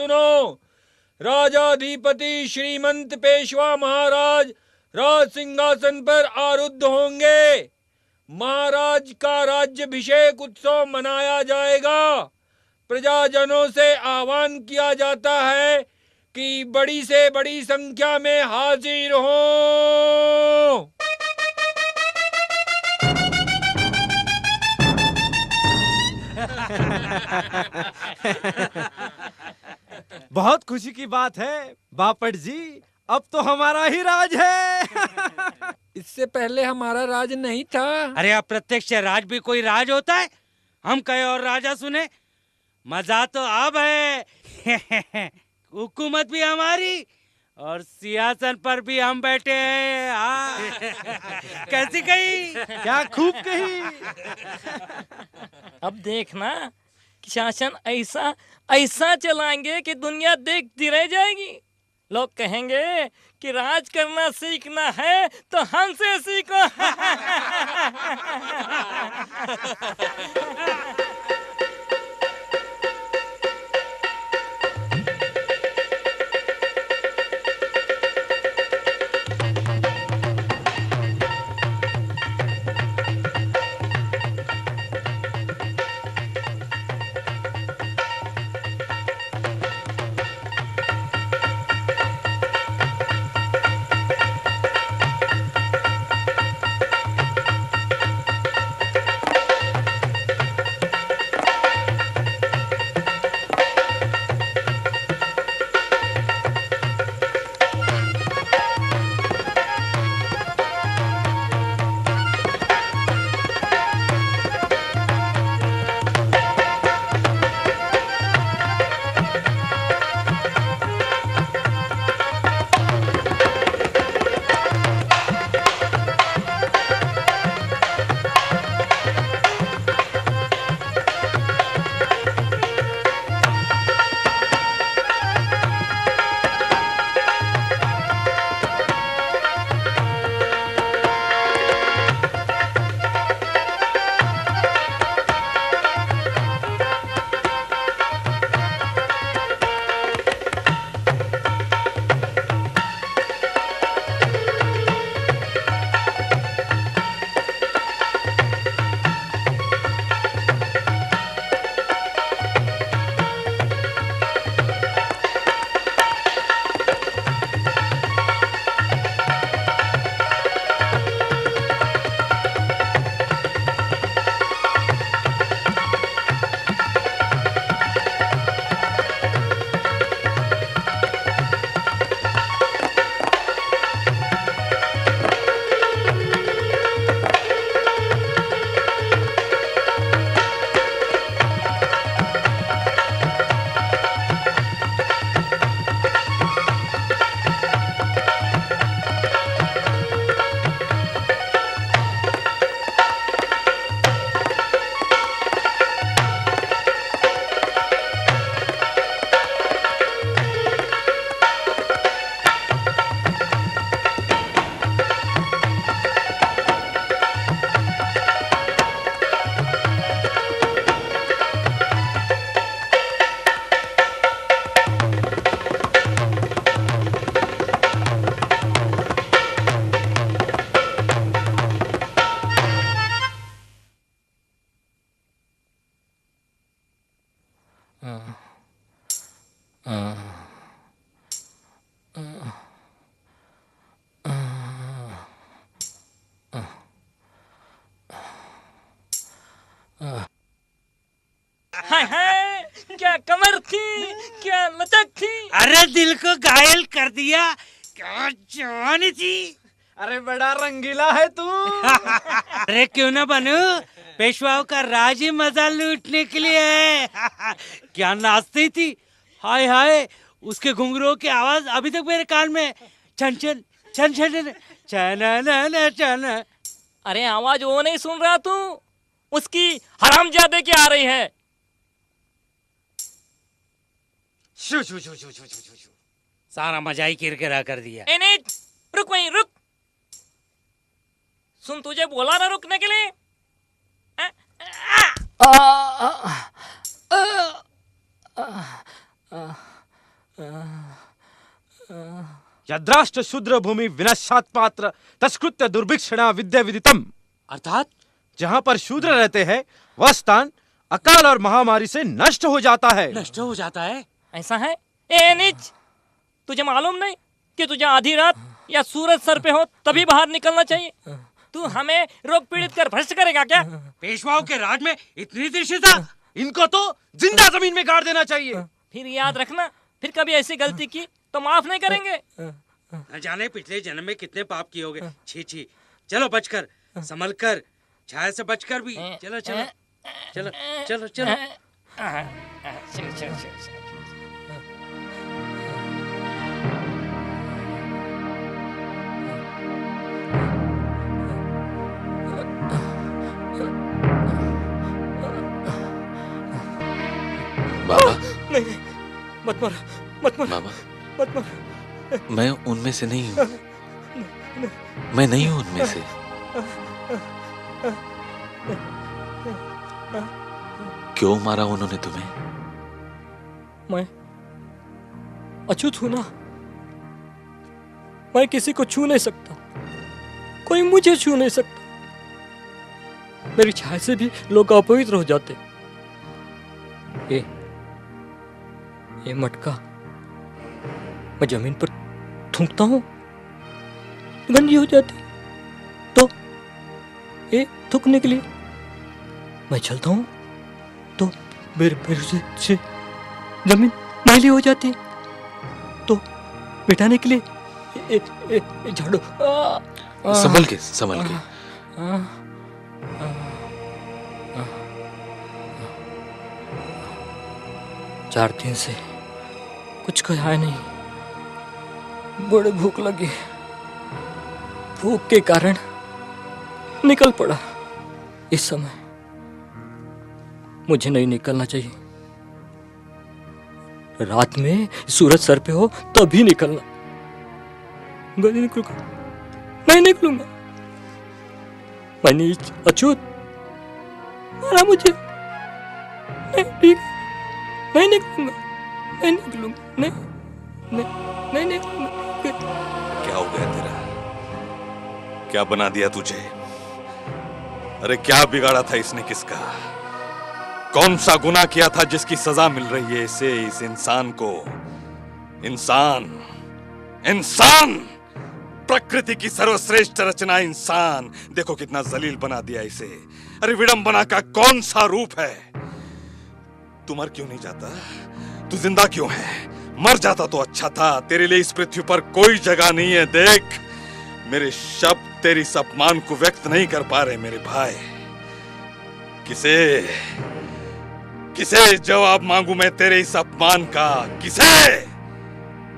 सुनो। राजाधिपति श्रीमंत पेशवा महाराज राज सिंहासन पर आरूढ़ होंगे। महाराज का राज्याभिषेक उत्सव मनाया जाएगा। प्रजाजनों से आह्वान किया जाता है कि बड़ी से बड़ी संख्या में हाजिर हो। बहुत खुशी की बात है बापट जी, अब तो हमारा ही राज है। इससे पहले हमारा राज नहीं था। अरे अप्रत्यक्ष राज भी कोई राज होता है? हम कहे और राजा सुने, मजा तो अब है। हुकूमत भी हमारी और सिंहासन पर भी हम बैठे हैं। कैसी कही? क्या खूब कही। अब देखना कि शासन ऐसा ऐसा चलाएंगे कि दुनिया देखती रह जाएगी। लोग कहेंगे कि राज करना सीखना है तो हमसे सीखो। हाय हाय, क्या कमर थी, क्या लचक थी। अरे दिल को घायल कर दिया, क्या जवानी थी। अरे बड़ा रंगीला है तू। अरे क्यों ना बनू, पेशवाओं का राज ही मजा लूटने के लिए है। क्या नाचती थी, हाय हाय, उसके घुंघरूओं की आवाज अभी तक मेरे कान में छन छन छन छन छन छन। अरे आवाज वो नहीं सुन रहा तू, उसकी हरामजादे की आ रही है। शू शू शू शू शू शू शू, सारा मजा ही किरकिरा कर दिया। नहीं, रुक वहीं रुक। सुन, तुझे बोला ना रुकने के लिए। यद्राष्ट्र शूद्र भूमि विनश्चात पात्र तस्कृत्य दुर्भिक्षणा विद्या विदितम। अर्थात जहाँ पर शूद्र रहते हैं वह स्थान अकाल और महामारी से नष्ट हो जाता है। नष्ट हो जाता है? ऐसा है? ए नीच, तुझे मालूम नहीं कि तुझे आधी रात या सूरज सर पे हो तभी बाहर निकलना चाहिए? तू हमें रोग पीड़ित कर भ्रष्ट करेगा क्या? पेशवाओं के राज में इतनी दृश्यता? इनको तो जिंदा जमीन में गाड़ देना चाहिए। फिर याद रखना, फिर कभी ऐसी गलती की तो माफ नहीं करेंगे। न जाने पिछले जन्म में कितने पाप किए होंगे। छी छी, चलो बचकर, संभल कर, छाया से बचकर भी। चलो चलो चलो चलो चलो। चल चल चल। बाबा नहीं, मत मार, मत मार, बाबा, मत मार। मैं उनमें से नहीं हूँ। मैं नहीं हूँ उनमें से। क्यों मारा उन्होंने तुम्हें? मैं अछूत हूं ना, मैं किसी को छू नहीं सकता, कोई मुझे छू नहीं सकता। मेरी छाया से भी लोग अपवित्र हो जाते। ये मटका मैं जमीन पर थूकता हूं, गंदी हो जाती, तो ये थूकने के लिए मैं चलता हूं तो मेरे से जमीन मैली हो जाती, तो बिठाने के लिए झाड़ू। संभल के, संभल के। चार दिन से कुछ खाया नहीं, बड़ी भूख लगी, भूख के कारण निकल पड़ा। इस समय मुझे नहीं निकलना चाहिए, रात में सूरज सर पे हो तभी निकलना। मैं नहीं निकलूंगा, नहीं निकलूंगा। मैं नीच अछूत, मारा मुझे, नहीं ठीक, नहीं निकलूंगा, नहीं निकलूंगा, नहीं नहीं नहीं निकलूंगा। क्या हो गया तेरा? क्या बना दिया तुझे? अरे क्या बिगाड़ा था इसने किसका? कौन सा गुनाह किया था जिसकी सजा मिल रही है इसे, इस इंसान को? इंसान, इंसान, प्रकृति की सर्वश्रेष्ठ रचना इंसान। देखो कितना जलील बना दिया इसे। अरे विडंबना का कौन सा रूप है? तू मर क्यों नहीं जाता? तू जिंदा क्यों है? मर जाता तो अच्छा था। तेरे लिए इस पृथ्वी पर कोई जगह नहीं है। देख, मेरे शब्द तेरी इस अपमान को व्यक्त नहीं कर पा रहे मेरे भाई। किसे जवाब मांगू मैं तेरे इस अपमान का? किसे?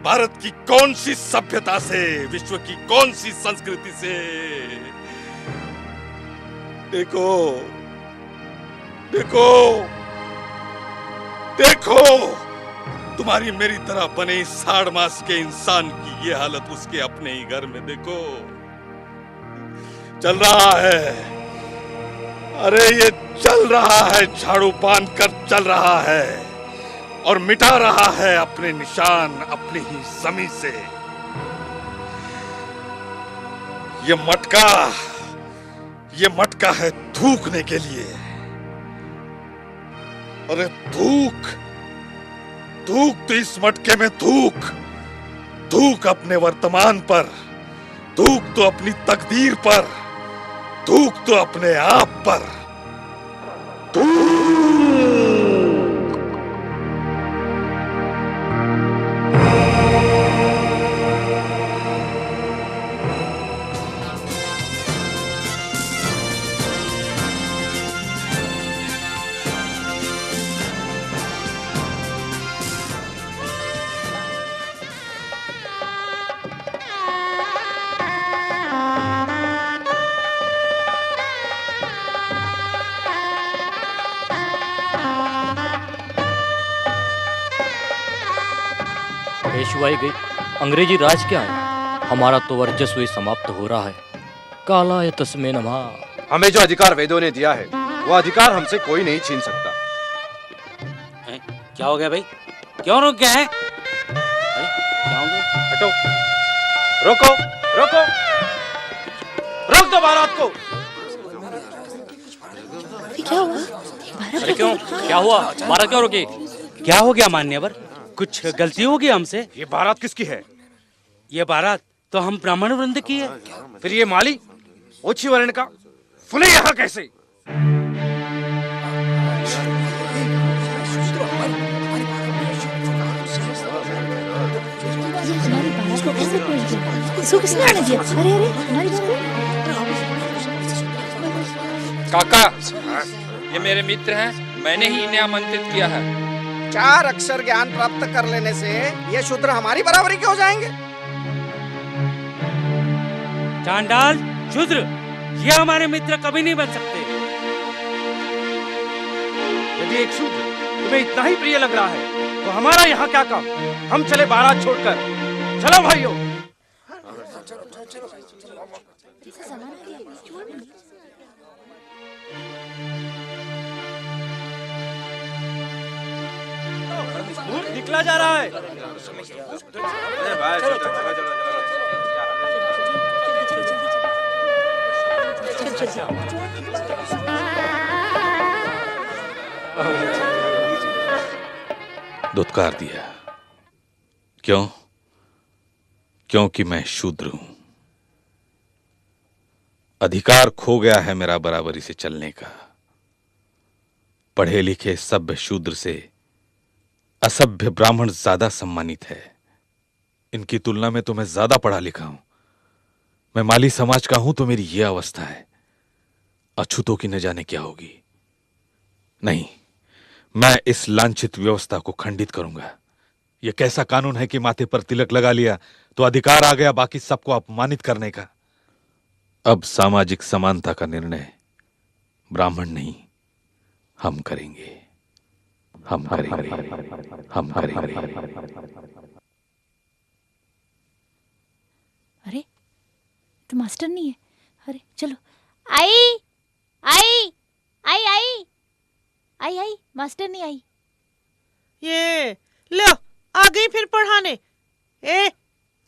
भारत की कौन सी सभ्यता से, विश्व की कौन सी संस्कृति से? देखो, देखो, देखो, तुम्हारी मेरी तरह बने इस साड़ मास के इंसान की ये हालत उसके अपने ही घर में। देखो चल रहा है, अरे ये चल रहा है, झाड़ू बांध कर चल रहा है और मिटा रहा है अपने निशान अपनी ही जमीन से। ये मटका है थूकने के लिए। अरे थूक, थूक तो इस मटके में थूक। थूक अपने वर्तमान पर, थूक तो अपनी तकदीर पर, थूक तो अपने आप पर। पेशवाई गई, अंग्रेजी राज क्या है? हमारा तो वर्चस्व ही समाप्त हो रहा है। काला या तस्मे नमः। हमें जो अधिकार वेदों ने दिया है वो अधिकार हमसे कोई नहीं छीन सकता। क्या हो गया भाई? क्यों रुक गए हैं? हटो, रोको, रोको, रोक दो बारात को। क्या हुआ? अरे क्यों, क्या हुआ? बारात क्यों रुकी? क्या हो गया मान्यवर? कुछ गलती होगी हमसे? ये बारात किसकी है? ये बारात तो हम ब्राह्मण वृंद की है। फिर ये माली ओछी वर्ण का फुले यहाँ कैसे? ये हमारी बारात को कैसे पहुंच गया? इसको किसने आने दिया? अरे अरे हमारी काका, ये मेरे मित्र हैं, मैंने ही इन्हें आमंत्रित किया है। 4 अक्षर ज्ञान प्राप्त कर लेने से ये शूद्र हमारी बराबरी के हो जाएंगे? चांडाल, शूद्र, ये हमारे मित्र कभी नहीं बन सकते। यदि एक शूद्र तुम्हें इतना ही प्रिय लग रहा है तो हमारा यहाँ क्या काम? हम चले बारात छोड़कर। चलो भाइयों। निकला जा रहा है। अरे भाई, चलो, चलो, चलो, चलो। दुत्कार दिया। क्यों? क्योंकि मैं शूद्र हूं। अधिकार खो गया है मेरा बराबरी से चलने का। पढ़े लिखे सभ्य शूद्र से असभ्य ब्राह्मण ज्यादा सम्मानित है। इनकी तुलना में तो मैं ज्यादा पढ़ा लिखा हूं। मैं माली समाज का हूं तो मेरी यह अवस्था है। अछूतों की न जाने क्या होगी। नहीं, मैं इस लांछित व्यवस्था को खंडित करूंगा। यह कैसा कानून है कि माथे पर तिलक लगा लिया तो अधिकार आ गया बाकी सबको अपमानित करने का। अब सामाजिक समानता का निर्णय ब्राह्मण नहीं, हम करेंगे। हम करेंगे, हम करेंगे। अरे तो मास्टर नहीं है। अरे चलो। आई आई आई आई आई आई मास्टर नहीं आई। ये लो आ गई फिर पढ़ाने। ए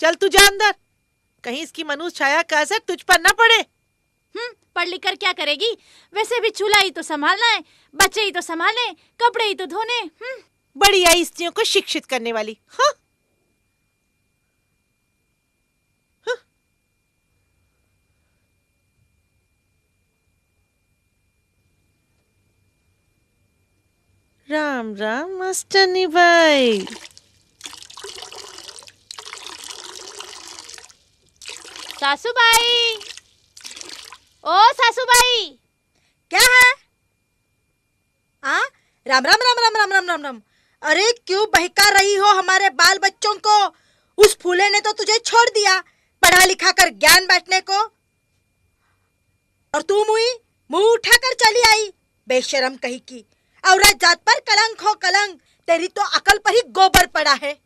चल तू जा अंदर, कहीं इसकी मनुष्य छाया का असर तुझ पर न पड़े। पढ़ लिख कर क्या करेगी? वैसे भी चूल्हा ही तो संभालना है, बच्चे ही तो संभालने, कपड़े ही तो धोने। बड़ी आई स्त्रियों को शिक्षित करने वाली। हाँ राम राम मास्टरनी भाई। सासूबाई, ओ सासूबाई। क्या है? राम राम राम राम राम राम राम राम। अरे क्यों बहका रही हो हमारे बाल बच्चों को? उस फूले ने तो तुझे छोड़ दिया पढ़ा लिखा कर ज्ञान बांटने को, और तू मुंह उठाकर चली आई बेशरम कहीं की। औरत जात पर कलंक हो कलंक। तेरी तो अकल पर ही गोबर पड़ा है।